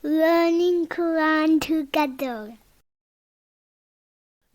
learning Quran together.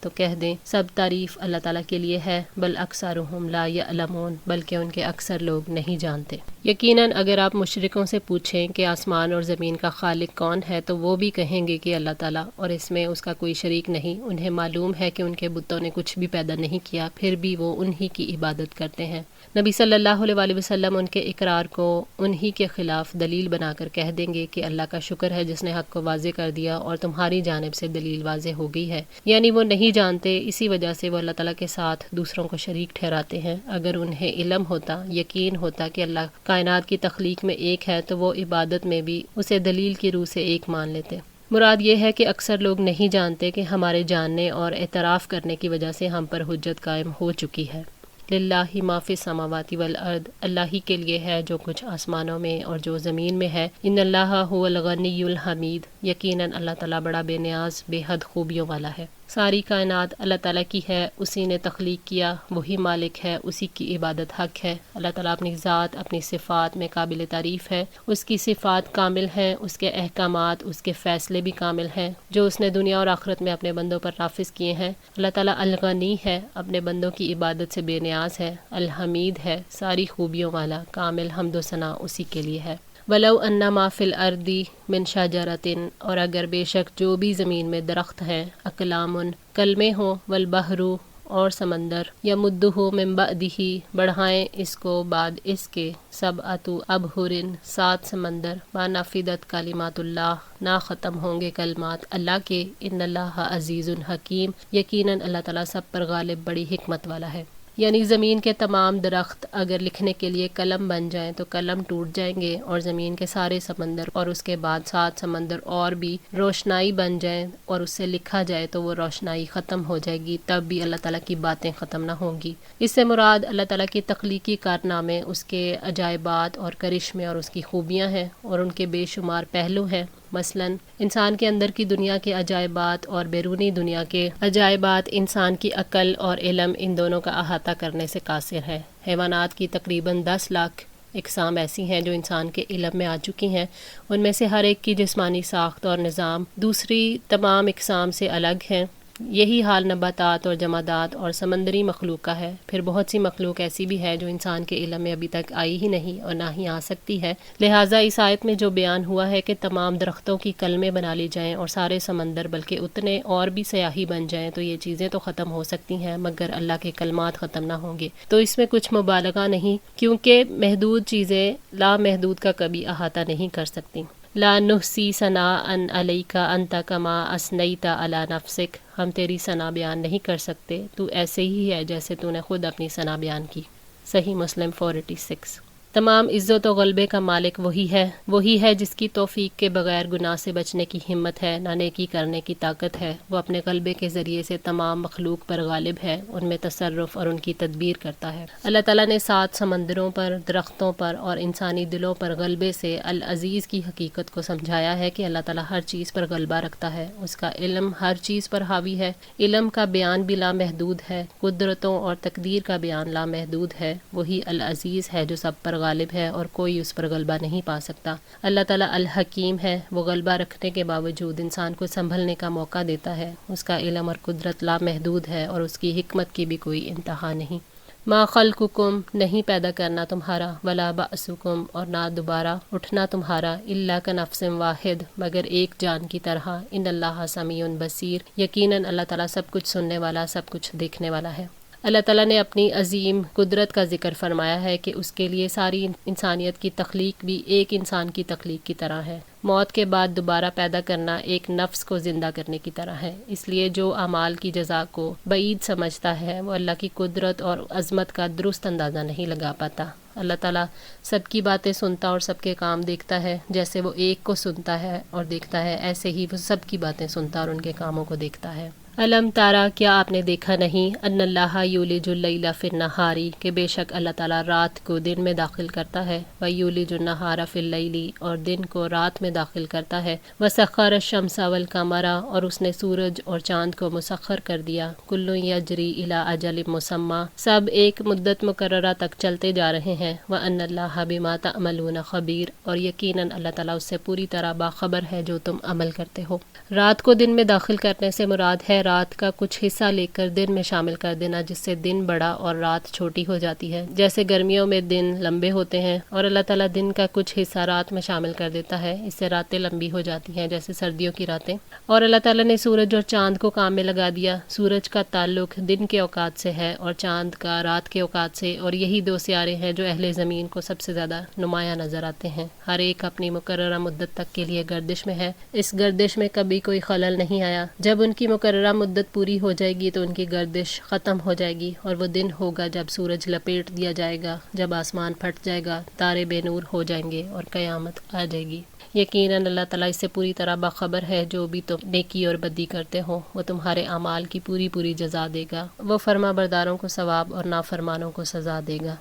تو کہہ دیں سب تعریف اللہ تعالیٰ کے لیے ہے، بل اکثرہم لا یعلمون، بلکہ ان کے اکثر لوگ نہیں جانتے۔ یقیناً اگر آپ مشرکوں سے پوچھیں کہ آسمان اور زمین کا خالق کون ہے تو وہ بھی کہیں گے کہ اللہ تعالیٰ، اور اس میں اس کا کوئی شریک نہیں۔ انہیں معلوم ہے کہ ان کے بتوں نے کچھ بھی پیدا نہیں کیا، پھر بھی وہ انہی کی عبادت کرتے ہیں۔ نبی صلی اللہ علیہ وآلہ وسلم ان کے اقرار کو انہی کے خلاف دلیل بنا کر کہہ دیں گے کہ اللہ کا شکر ہے جس نے حق کو واضح کر دیا اور تمہاری جانب سے دلیل واضح ہو گئی ہے۔ یعنی وہ نہیں جانتے، اسی وجہ سے وہ اللہ تعالیٰ کے ساتھ دوسروں کو شریک ٹھہراتے ہیں۔ اگر انہیں علم ہوتا، یقین ہوتا کہ اللہ کائنات کی تخلیق میں ایک ہے تو وہ عبادت میں بھی اسے دلیل کی روح سے ایک مان لیتے۔ مراد یہ ہے کہ اکثر لوگ نہیں جانتے کہ ہمارے جاننے اور اعتراف کرنے کی وجہ سے ہم پر حجت قائم ہو چکی ہے۔ للہ ما فی السماوات والارض، اللہ ہی کے لیے ہے جو کچھ آسمانوں میں اور جو زمین میں ہے۔ ان اللہ هو الغنی الحمید، یقیناً اللہ تعالیٰ بڑا بے نیاز، بے حد خوبیوں والا ہے۔ ساری کائنات اللہ تعالیٰ کی ہے، اسی نے تخلیق کیا، وہی مالک ہے، اسی کی عبادت حق ہے۔ اللہ تعالیٰ اپنی ذات، اپنی صفات میں قابل تعریف ہے، اس کی صفات کامل ہیں، اس کے احکامات، اس کے فیصلے بھی کامل ہیں جو اس نے دنیا اور آخرت میں اپنے بندوں پر نافذ کیے ہیں۔ اللہ تعالیٰ الغنی ہے، اپنے بندوں کی عبادت سے بے نیاز ہے، الحمید ہے، ساری خوبیوں والا، کامل حمد و ثنا اسی کے لیے ہے۔ وَلَوْ أَنَّ مَا فِي الْأَرْضِ مِنْ شَجَرَةٍ، اور اگر بے شک جو بھی زمین میں درخت ہیں، اقلام کلمے ہوں، والبحر اور سمندر، یمدہ من بعدہ بڑھائیں اس کو بعد اس کے، سبعۃ ابحر 7 سمندر، ما نفدت کلمات اللہ، نہ ختم ہوں گے کلمات اللہ کے، ان اللہ عزیز حکیم، یقیناً اللہ تعالیٰ سب پر غالب، بڑی حکمت والا ہے۔ یعنی زمین کے تمام درخت اگر لکھنے کے لیے قلم بن جائیں تو قلم ٹوٹ جائیں گے، اور زمین کے سارے سمندر اور اس کے بعد 7 سمندر اور بھی روشنائی بن جائیں اور اس سے لکھا جائے تو وہ روشنائی ختم ہو جائے گی، تب بھی اللہ تعالیٰ کی باتیں ختم نہ ہوں گی۔ اس سے مراد اللہ تعالیٰ کی تخلیقی کارنامے، اس کے عجائبات اور کرشمے اور اس کی خوبیاں ہیں، اور ان کے بے شمار پہلو ہیں۔ مثلاً انسان کے اندر کی دنیا کے عجائبات اور بیرونی دنیا کے عجائبات انسان کی عقل اور علم ان دونوں کا احاطہ کرنے سے قاصر ہے۔ حیوانات کی تقریباً 10 لاکھ اقسام ایسی ہیں جو انسان کے علم میں آ چکی ہیں، ان میں سے ہر ایک کی جسمانی ساخت اور نظام دوسری تمام اقسام سے الگ ہیں۔ یہی حال نباتات اور جمادات اور سمندری مخلوق کا ہے۔ پھر بہت سی مخلوق ایسی بھی ہے جو انسان کے علم میں ابھی تک آئی ہی نہیں اور نہ ہی آ سکتی ہے۔ لہٰذا اس آیت میں جو بیان ہوا ہے کہ تمام درختوں کی کلمیں بنا لی جائیں اور سارے سمندر بلکہ اتنے اور بھی سیاہی بن جائیں تو یہ چیزیں تو ختم ہو سکتی ہیں مگر اللہ کے کلمات ختم نہ ہوں گے، تو اس میں کچھ مبالغہ نہیں، کیونکہ محدود چیزیں لامحدود کا کبھی احاطہ نہیں کر سکتی۔ لا نحصی ثناء علیک انت کما اثنیت علی نفسک، ہم تیری ثنا بیان نہیں کر سکتے، تو ایسے ہی ہے جیسے تو نے خود اپنی ثنا بیان کی۔ صحیح مسلم 486۔ تمام عزت و غلبے کا مالک وہی ہے جس کی توفیق کے بغیر گناہ سے بچنے کی ہمت ہے، نہ نیکی کرنے کی طاقت ہے۔ وہ اپنے غلبے کے ذریعے سے تمام مخلوق پر غالب ہے، ان میں تصرف اور ان کی تدبیر کرتا ہے۔ اللہ تعالیٰ نے 7 سمندروں پر، درختوں پر اور انسانی دلوں پر غلبے سے العزیز کی حقیقت کو سمجھایا ہے کہ اللہ تعالیٰ ہر چیز پر غلبہ رکھتا ہے، اس کا علم ہر چیز پر حاوی ہے، علم کا بیان بھی لامحدود ہے، قدرتوں اور تقدیر کا بیان لامحدود ہے۔ وہی العزیز ہے جو سب پر غالب ہے اور کوئی اس پر غلبہ نہیں پا سکتا۔ اللہ تعالیٰ الحکیم ہے، وہ غلبہ رکھنے کے باوجود انسان کو سنبھلنے کا موقع دیتا ہے، اس کا علم اور قدرت لامحدود ہے اور اس کی حکمت کی بھی کوئی انتہا نہیں۔ ما خلقکم، نہیں پیدا کرنا تمہارا، ولا بعثکم، اور نہ دوبارہ اٹھنا تمہارا، الا کنفس واحد، مگر ایک جان کی طرح، ان اللہ سمیع بصیر، یقیناً اللہ تعالیٰ سب کچھ سننے والا، سب کچھ دیکھنے والا ہے۔ اللہ تعالیٰ نے اپنی عظیم قدرت کا ذکر فرمایا ہے کہ اس کے لیے ساری انسانیت کی تخلیق بھی ایک انسان کی تخلیق کی طرح ہے، موت کے بعد دوبارہ پیدا کرنا ایک نفس کو زندہ کرنے کی طرح ہے۔ اس لیے جو اعمال کی جزا کو بعید سمجھتا ہے وہ اللہ کی قدرت اور عظمت کا درست اندازہ نہیں لگا پاتا۔ اللہ تعالیٰ سب کی باتیں سنتا اور سب کے کام دیکھتا ہے، جیسے وہ ایک کو سنتا ہے اور دیکھتا ہے، ایسے ہی وہ سب کی باتیں سنتا اور ان کے کاموں کو دیکھتا ہے۔ علم تارا، کیا آپ نے دیکھا نہیں، ان اللہ یولج اللیل فی النہار، کہ بے شک اللہ تعالیٰ رات کو دن میں داخل کرتا ہے، ویولج النہار فی اللیل، اور دن کو رات میں داخل کرتا ہے، وسخر الشمس والقمر، اور اس نے سورج اور چاند کو مسخر کر دیا، کل یجری الی اجل مسمی، سب ایک مدت مقررہ تک چلتے جا رہے ہیں، وان اللہ بما تعملون خبیر، اور یقیناً اللہ تعالیٰ اس سے پوری طرح باخبر ہے جو تم عمل کرتے ہو۔ رات کو دن میں داخل کرنے سے مراد ہے رات کا کچھ حصہ لے کر دن میں شامل کر دینا، جس سے دن بڑا اور رات چھوٹی ہو جاتی ہے۔ جیسے گرمیوں میں دن لمبے ہوتے ہیں اور اللہ تعالیٰ دن کا کچھ حصہ رات میں شامل کر دیتا ہے، اس سے راتیں لمبی ہو جاتی ہیں جیسے سردیوں کی راتیں۔ اور اللہ تعالیٰ نے سورج اور چاند کو کام میں لگا دیا۔ سورج کا تعلق دن کے اوقات سے ہے اور چاند کا رات کے اوقات سے، اور یہی دو سیارے ہیں جو اہل زمین کو سب سے زیادہ نمایاں نظر آتے ہیں۔ ہر ایک اپنی مقررہ مدت تک کے لیے گردش میں ہے، اس گردش میں کبھی کوئی خلل نہیں آیا۔ جب ان کی مقررہ مدت پوری ہو جائے گی تو ان کی گردش ختم ہو جائے گی، اور وہ دن ہوگا جب سورج لپیٹ دیا جائے گا، جب آسمان پھٹ جائے گا، تارے بے نور ہو جائیں گے اور قیامت آ جائے گی۔ یقیناً اللہ تعالیٰ اس سے پوری طرح باخبر ہے، جو بھی تم نیکی اور بدی کرتے ہو وہ تمہارے اعمال کی پوری جزا دے گا۔ وہ فرما برداروں کو ثواب اور نافرمانوں کو سزا دے گا۔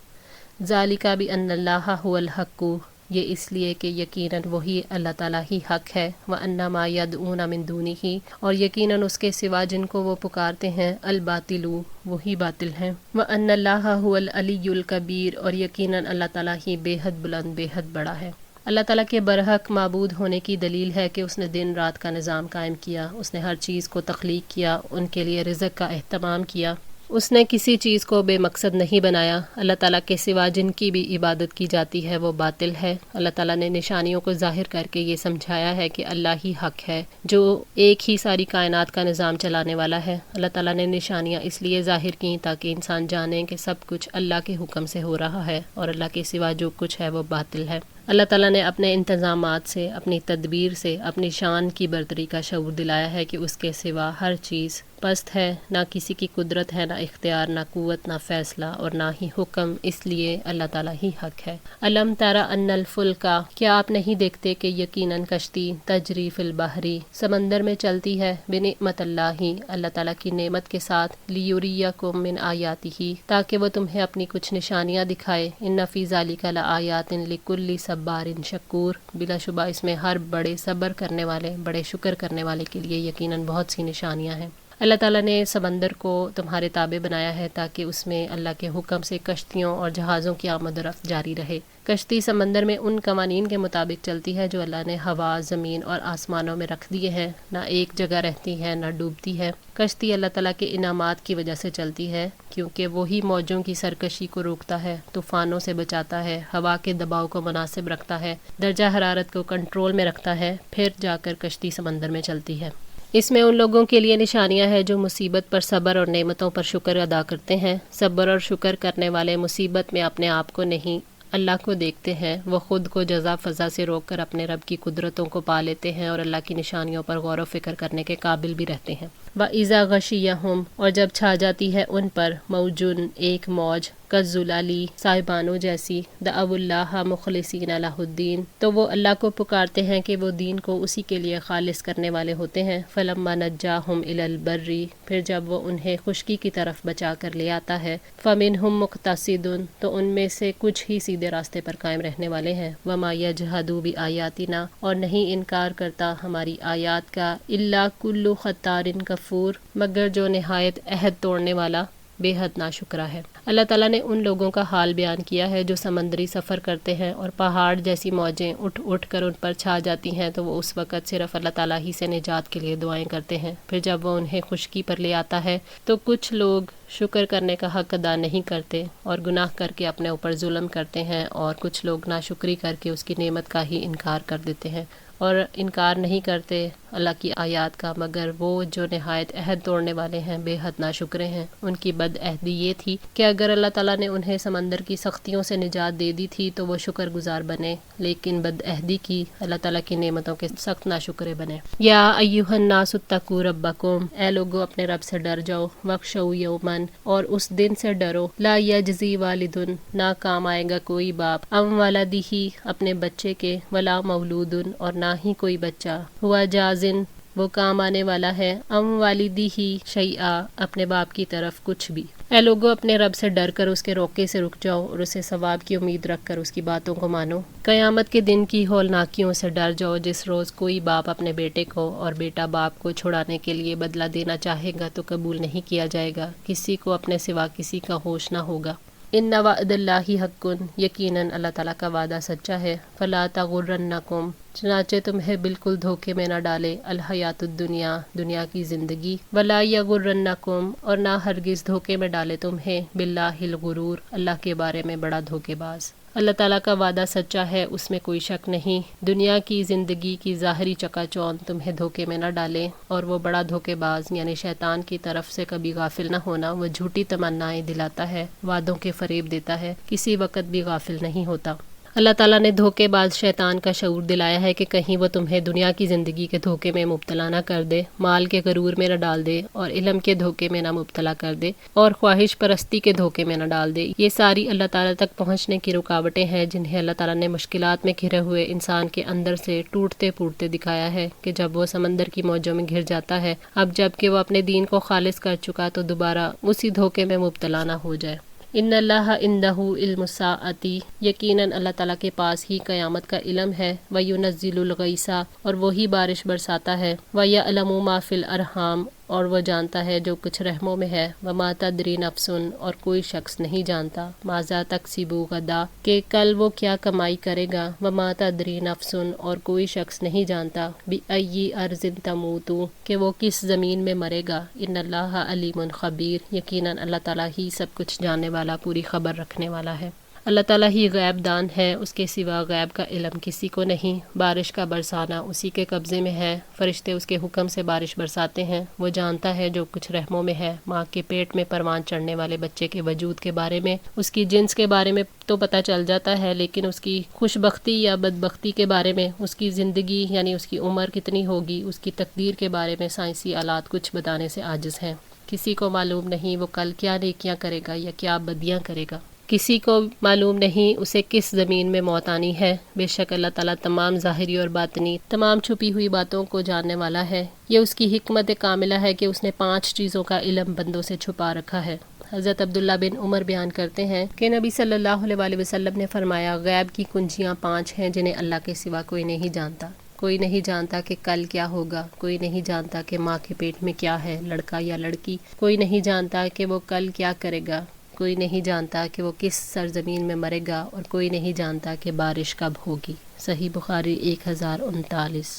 ذالک بأن اللہ هو الحق، یہ اس لیے کہ یقیناً وہی اللہ تعالیٰ ہی حق ہے، وَأَنَّ مَا يَدْعُونَ مِن دُونِهِ، اور یقیناً اس کے سوا جن کو وہ پکارتے ہیں، الباطل، وہی باطل ہیں، وَأَنَّ اللَّهَ هُوَ الْعَلِيُّ الْكَبِيرُ، اور یقیناً اللہ تعالیٰ ہی بے حد بلند بے حد بڑا ہے۔ اللہ تعالیٰ کے برحق معبود ہونے کی دلیل ہے کہ اس نے دن رات کا نظام قائم کیا، اس نے ہر چیز کو تخلیق کیا، ان کے لیے رزق کا اہتمام کیا، اس نے کسی چیز کو بے مقصد نہیں بنایا۔ اللہ تعالیٰ کے سوا جن کی بھی عبادت کی جاتی ہے وہ باطل ہے۔ اللہ تعالیٰ نے نشانیوں کو ظاہر کر کے یہ سمجھایا ہے کہ اللہ ہی حق ہے، جو ایک ہی ساری کائنات کا نظام چلانے والا ہے۔ اللہ تعالیٰ نے نشانیاں اس لیے ظاہر کیں تاکہ انسان جانے کہ سب کچھ اللہ کے حکم سے ہو رہا ہے، اور اللہ کے سوا جو کچھ ہے وہ باطل ہے۔ اللہ تعالیٰ نے اپنے انتظامات سے، اپنی تدبیر سے اپنی شان کی برتری کا شعور دلایا ہے کہ اس کے سوا ہر چیز پست ہے، نہ کسی کی قدرت ہے، نہ اختیار، نہ قوت، نہ فیصلہ اور نہ ہی حکم، اس لیے اللہ تعالیٰ ہی حق ہے۔ الم تر ان الفلک، کیا آپ نہیں دیکھتے کہ یقیناً کشتی تجری فی البحر، سمندر میں چلتی ہے، بنعمت اللہ، اللہ تعالیٰ کی نعمت کے ساتھ، لیریکم من آیاتہ، تاکہ وہ تمہیں اپنی کچھ نشانیاں دکھائے، ان فی ذلک لآیات لکل صبار شکور، بلا شبہ اس میں ہر بڑے صبر کرنے والے، بڑے شکر کرنے والے کے لیے یقیناً بہت سی نشانیاں ہیں۔ اللہ تعالیٰ نے سمندر کو تمہارے تابع بنایا ہے تاکہ اس میں اللہ کے حکم سے کشتیوں اور جہازوں کی آمد و رفت جاری رہے۔ کشتی سمندر میں ان قوانین کے مطابق چلتی ہے جو اللہ نے ہوا، زمین اور آسمانوں میں رکھ دیے ہیں، نہ ایک جگہ رہتی ہے نہ ڈوبتی ہے۔ کشتی اللہ تعالیٰ کے انعامات کی وجہ سے چلتی ہے، کیونکہ وہی موجوں کی سرکشی کو روکتا ہے، طوفانوں سے بچاتا ہے، ہوا کے دباؤ کو مناسب رکھتا ہے، درجہ حرارت کو کنٹرول میں رکھتا ہے، پھر جا کر کشتی سمندر میں چلتی ہے۔ اس میں ان لوگوں کے لیے نشانیاں ہیں جو مصیبت پر صبر اور نعمتوں پر شکر ادا کرتے ہیں۔ صبر اور شکر کرنے والے مصیبت میں اپنے آپ کو نہیں، اللہ کو دیکھتے ہیں، وہ خود کو جزا فضا سے روک کر اپنے رب کی قدرتوں کو پا لیتے ہیں اور اللہ کی نشانیوں پر غور و فکر کرنے کے قابل بھی رہتے ہیں۔ وَإِذَا غَشِيَّهُمْ، اور جب چھا جاتی ہے ان پر، موجن، ایک موج، کالظلالی، صاحبانوں جیسی، دعوا اللہ مخلصین لہ الدین، تو وہ اللہ کو پکارتے ہیں کہ وہ دین کو اسی کے لیے خالص کرنے والے ہوتے ہیں۔ فَلَمَّا نَجَّاهُمْ إِلَى الْبَرِّ، پھر جب وہ انہیں خشکی کی طرف بچا کر لے آتا ہے، فَمِنْهُمْ مُقْتَصِدٌ، تو ان میں سے کچھ ہی سیدھے راستے پر قائم رہنے والے ہیں۔ وَمَا يَجْحَدُ بِآيَاتِنَا، اور نہیں انکار کرتا ہماری آیات کا، إِلَّا كُلُّ خَتَّارٍ کفور، مگر جو نہایت عہد توڑنے والا، بے حد ناشکرا ہے۔ اللہ تعالیٰ نے ان لوگوں کا حال بیان کیا ہے جو سمندری سفر کرتے ہیں اور پہاڑ جیسی موجیں اٹھ اٹھ کر ان پر چھا جاتی ہیں، تو وہ اس وقت صرف اللہ تعالیٰ ہی سے نجات کے لیے دعائیں کرتے ہیں۔ پھر جب وہ انہیں خشکی پر لے آتا ہے تو کچھ لوگ شکر کرنے کا حق ادا نہیں کرتے اور گناہ کر کے اپنے اوپر ظلم کرتے ہیں، اور کچھ لوگ ناشکری کر کے اس کی نعمت کا ہی انکار کر دیتے ہیں، اور انکار نہیں کرتے اللہ کی آیات کا مگر وہ جو نہایت عہد توڑنے والے ہیں، بے حد ناشکرے ہیں۔ ان کی بد عہدی یہ تھی کہ اگر اللہ تعالیٰ نے انہیں سمندر کی سختیوں سے نجات دے دی تھی تو وہ شکر گزار بنے، لیکن بد عہدی کی، اللہ تعالیٰ کی نعمتوں کے سخت ناشکرے بنے۔ یا ایھا الناس اتقوا ربکم، اے لوگو اپنے رب سے ڈر جاؤ، واخشوا یوما، اور اس دن سے ڈرو، لا یجزی والد، نہ کام آئے گا کوئی باپ، ام ولدہ، اپنے بچے کے، ولا مولود، اور نہ ہی کوئی بچہ، ہوا جازن، وہ کام آنے والا ہے، ام والدی ہی شیئا، اپنے باپ کی طرف کچھ بھی۔ اے لوگو اپنے رب سے ڈر کر اس کے روکے سے رک جاؤ اور اسے ثواب کی امید رکھ کر اس کی باتوں کو مانو۔ قیامت کے دن کی ہولناکیوں سے ڈر جاؤ جس روز کوئی باپ اپنے بیٹے کو اور بیٹا باپ کو چھڑانے کے لیے بدلہ دینا چاہے گا تو قبول نہیں کیا جائے گا، کسی کو اپنے سوا کسی کا ہوش نہ ہوگا۔ ان وعد اللہ حق، یقیناً اللہ تعالیٰ کا وعدہ سچا ہے. فلا تغرنکم، چنانچہ تمہیں بالکل دھوکے میں نہ ڈالے الحیات الدنیا، دنیا کی زندگی. ولا یغرنکم، اور نہ ہرگز دھوکے میں ڈالے تمہیں باللہ الغرور، اللہ کے بارے میں بڑا دھوکے باز. اللہ تعالیٰ کا وعدہ سچا ہے، اس میں کوئی شک نہیں. دنیا کی زندگی کی ظاہری چکا چوند تمہیں دھوکے میں نہ ڈالے، اور وہ بڑا دھوکے باز یعنی شیطان کی طرف سے کبھی غافل نہ ہونا. وہ جھوٹی تمنائیں دلاتا ہے، وعدوں کے فریب دیتا ہے، کسی وقت بھی غافل نہیں ہوتا. اللہ تعالیٰ نے دھوکے باز شیطان کا شعور دلایا ہے کہ کہیں وہ تمہیں دنیا کی زندگی کے دھوکے میں مبتلا نہ کر دے، مال کے غرور میں نہ ڈال دے، اور علم کے دھوکے میں نہ مبتلا کر دے، اور خواہش پرستی کے دھوکے میں نہ ڈال دے. یہ ساری اللہ تعالیٰ تک پہنچنے کی رکاوٹیں ہیں جنہیں اللہ تعالیٰ نے مشکلات میں گھرے ہوئے انسان کے اندر سے ٹوٹتے پھوٹتے دکھایا ہے کہ جب وہ سمندر کی موجوں میں گھر جاتا ہے، اب جب کہ وہ اپنے دین کو خالص کر چکا تو دوبارہ اسی دھوکے میں مبتلا نہ ہو جائے. ان اللہ عندہ علم الساعۃ، یقیناً اللہ تعالیٰ کے پاس ہی قیامت کا علم ہے. وینزل الغیث، اور وہی بارش برساتا ہے. ویعلم ما فی الارحام، اور وہ جانتا ہے جو کچھ رحموں میں ہے. وما تدری نفس، اور کوئی شخص نہیں جانتا. ماذا تکسب غدا، کہ کل وہ کیا کمائی کرے گا. وما تدری نفس، اور کوئی شخص نہیں جانتا. بأی ارض تموت، کہ وہ کس زمین میں مرے گا. ان اللہ علیم خبیر، یقیناً اللہ تعالیٰ ہی سب کچھ جاننے والا، پوری خبر رکھنے والا ہے. اللہ تعالیٰ ہی غیب دان ہے، اس کے سوا غیب کا علم کسی کو نہیں. بارش کا برسانا اسی کے قبضے میں ہے، فرشتے اس کے حکم سے بارش برساتے ہیں. وہ جانتا ہے جو کچھ رحموں میں ہے. ماں کے پیٹ میں پروان چڑھنے والے بچے کے وجود کے بارے میں، اس کی جنس کے بارے میں تو پتہ چل جاتا ہے، لیکن اس کی خوش بختی یا بدبختی کے بارے میں، اس کی زندگی یعنی اس کی عمر کتنی ہوگی، اس کی تقدیر کے بارے میں سائنسی آلات کچھ بتانے سے عاجز ہیں. کسی کو معلوم نہیں وہ کل کیا نیکیاں کرے گا یا کیا بدیاں کرے گا. کسی کو معلوم نہیں اسے کس زمین میں موت آنی ہے. بے شک اللہ تعالیٰ تمام ظاہری اور باطنی، تمام چھپی ہوئی باتوں کو جاننے والا ہے. یہ اس کی حکمت کاملہ ہے کہ اس نے 5 چیزوں کا علم بندوں سے چھپا رکھا ہے. حضرت عبداللہ بن عمر بیان کرتے ہیں کہ نبی صلی اللہ علیہ وسلم نے فرمایا، غیب کی کنجیاں 5 ہیں جنہیں اللہ کے سوا کوئی نہیں جانتا. کوئی نہیں جانتا کہ کل کیا ہوگا، کوئی نہیں جانتا کہ ماں کے پیٹ میں کیا ہے، لڑکا یا لڑکی، کوئی نہیں جانتا کہ وہ کل کیا کرے گا، کوئی نہیں جانتا کہ وہ کس سرزمین میں مرے گا، اور کوئی نہیں جانتا کہ بارش کب ہوگی. صحیح بخاری 1039.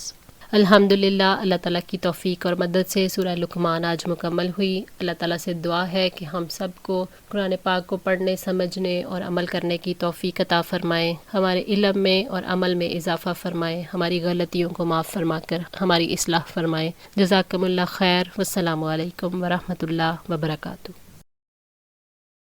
الحمدللہ، اللہ تعالیٰ کی توفیق اور مدد سے سورہ لقمان آج مکمل ہوئی. اللہ تعالیٰ سے دعا ہے کہ ہم سب کو قرآن پاک کو پڑھنے، سمجھنے اور عمل کرنے کی توفیق عطا فرمائے، ہمارے علم میں اور عمل میں اضافہ فرمائے، ہماری غلطیوں کو معاف فرما کر ہماری اصلاح فرمائے. جزاکم اللہ خیر. والسلام علیکم ورحمۃ اللہ وبرکاتہ.